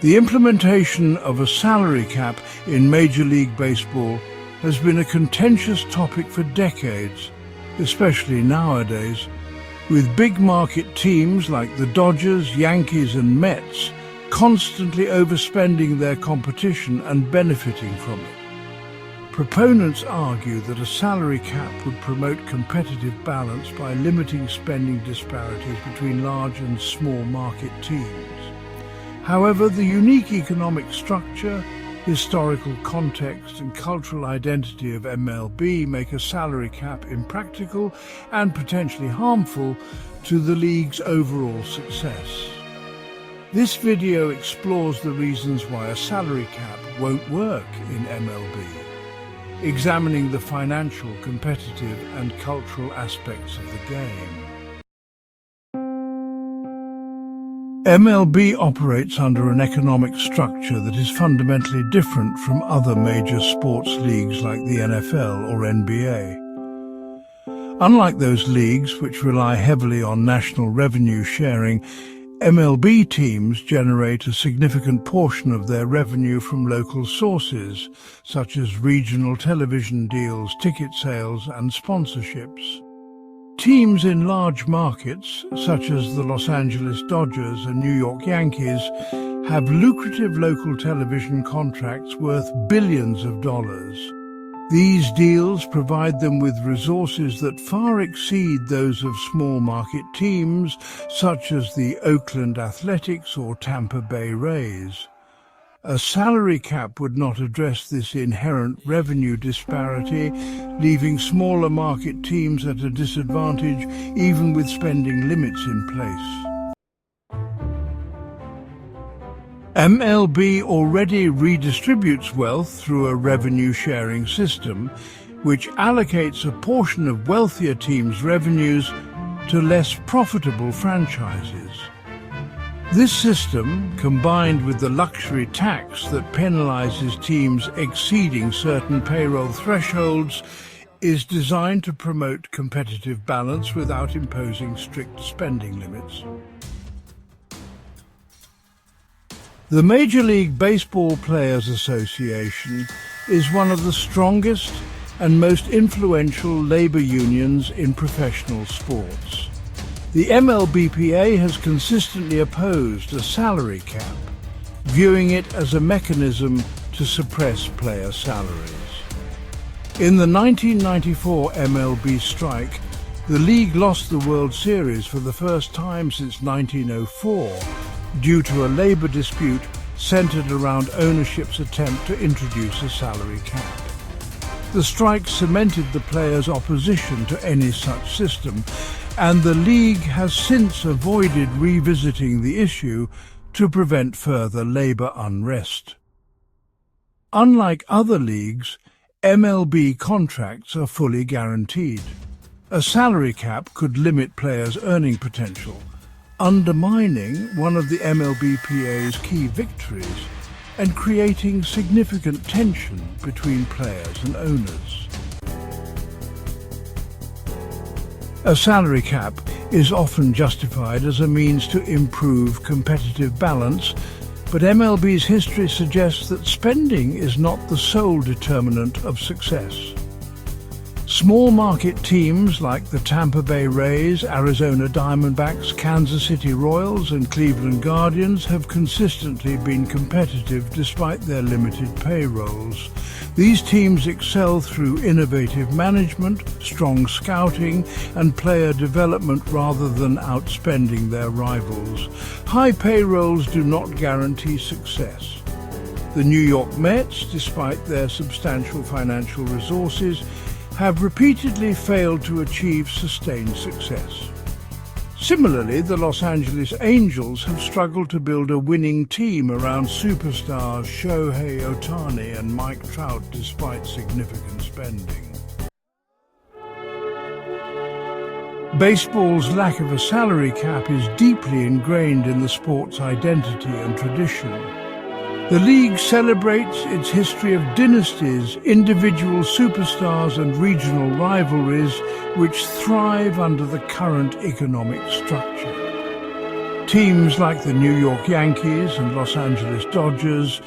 The implementation of a salary cap in Major League Baseball has been a contentious topic for decades, especially nowadays, with big market teams like the Dodgers, Yankees and Mets constantly overspending their competition and benefiting from it. Proponents argue that a salary cap would promote competitive balance by limiting spending disparities between large and small market teams. However, the unique economic structure, historical context and cultural identity of MLB make a salary cap impractical and potentially harmful to the league's overall success. This video explores the reasons why a salary cap won't work in MLB, examining the financial, competitive and cultural aspects of the game. MLB operates under an economic structure that is fundamentally different from other major sports leagues like the NFL or NBA. Unlike those leagues which rely heavily on national revenue sharing, MLB teams generate a significant portion of their revenue from local sources, such as regional television deals, ticket sales and sponsorships. Teams in large markets, such as the Los Angeles Dodgers and New York Yankees, have lucrative local television contracts worth billions of dollars. These deals provide them with resources that far exceed those of small market teams, such as the Oakland Athletics or Tampa Bay Rays. A salary cap would not address this inherent revenue disparity, leaving smaller market teams at a disadvantage even with spending limits in place. MLB already redistributes wealth through a revenue-sharing system, which allocates a portion of wealthier teams' revenues to less profitable franchises. This system, combined with the luxury tax that penalizes teams exceeding certain payroll thresholds, is designed to promote competitive balance without imposing strict spending limits. The Major League Baseball Players Association is one of the strongest and most influential labor unions in professional sports. The MLBPA has consistently opposed a salary cap, viewing it as a mechanism to suppress player salaries. In the 1994 MLB strike, the league lost the World Series for the first time since 1904 due to a labor dispute centered around ownership's attempt to introduce a salary cap. The strike cemented the players' opposition to any such system, and the league has since avoided revisiting the issue to prevent further labor unrest. Unlike other leagues, MLB contracts are fully guaranteed. A salary cap could limit players' earning potential, undermining one of the MLBPA's key victories and creating significant tension between players and owners. A salary cap is often justified as a means to improve competitive balance, but MLB's history suggests that spending is not the sole determinant of success. Small market teams like the Tampa Bay Rays, Arizona Diamondbacks, Kansas City Royals and Cleveland Guardians have consistently been competitive despite their limited payrolls. These teams excel through innovative management, strong scouting and player development rather than outspending their rivals. High payrolls do not guarantee success. The New York Mets, despite their substantial financial resources, have repeatedly failed to achieve sustained success. Similarly, the Los Angeles Angels have struggled to build a winning team around superstars Shohei Ohtani and Mike Trout despite significant spending. Baseball's lack of a salary cap is deeply ingrained in the sport's identity and tradition. The league celebrates its history of dynasties, individual superstars and regional rivalries which thrive under the current economic structure. Teams like the New York Yankees and Los Angeles Dodgers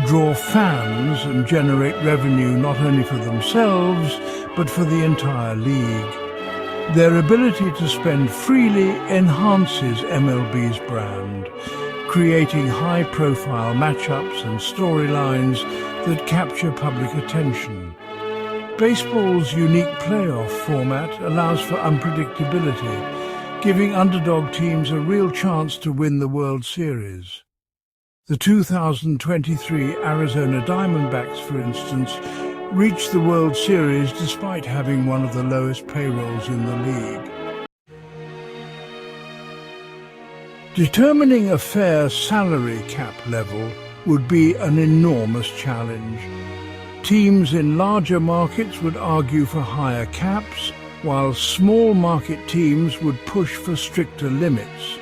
draw fans and generate revenue not only for themselves, but for the entire league. Their ability to spend freely enhances MLB's brand, creating high-profile matchups and storylines that capture public attention. Baseball's unique playoff format allows for unpredictability, giving underdog teams a real chance to win the World Series. The 2023 Arizona Diamondbacks, for instance, reached the World Series despite having one of the lowest payrolls in the league. Determining a fair salary cap level would be an enormous challenge. Teams in larger markets would argue for higher caps, while small market teams would push for stricter limits.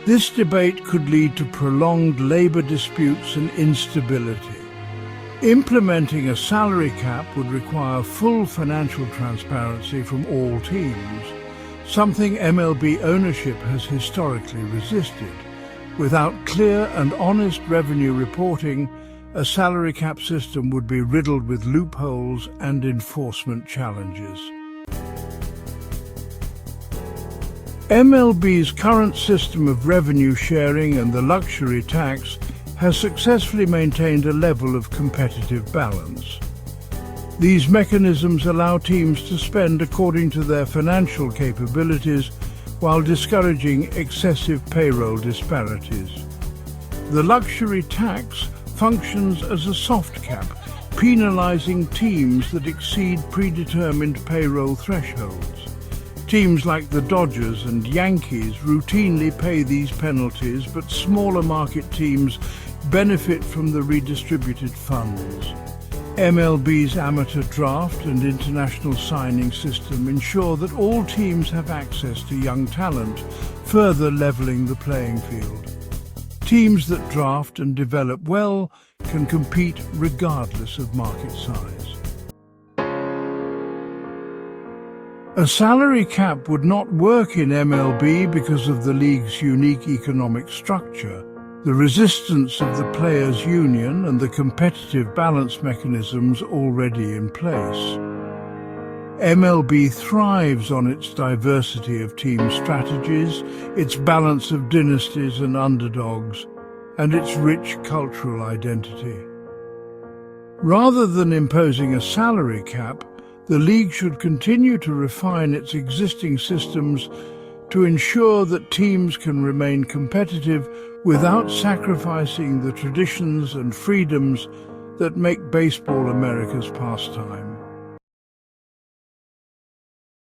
This debate could lead to prolonged labor disputes and instability. Implementing a salary cap would require full financial transparency from all teams, something MLB ownership has historically resisted. Without clear and honest revenue reporting, a salary cap system would be riddled with loopholes and enforcement challenges. MLB's current system of revenue sharing and the luxury tax has successfully maintained a level of competitive balance. These mechanisms allow teams to spend according to their financial capabilities while discouraging excessive payroll disparities. The luxury tax functions as a soft cap, penalizing teams that exceed predetermined payroll thresholds. Teams like the Dodgers and Yankees routinely pay these penalties, but smaller market teams benefit from the redistributed funds. MLB's amateur draft and international signing system ensure that all teams have access to young talent, further leveling the playing field. Teams that draft and develop well can compete regardless of market size. A salary cap would not work in MLB because of the league's unique economic structure, the resistance of the players' union and the competitive balance mechanisms already in place. MLB thrives on its diversity of team strategies, its balance of dynasties and underdogs, and its rich cultural identity. Rather than imposing a salary cap, the league should continue to refine its existing systems to ensure that teams can remain competitive without sacrificing the traditions and freedoms that make baseball America's pastime.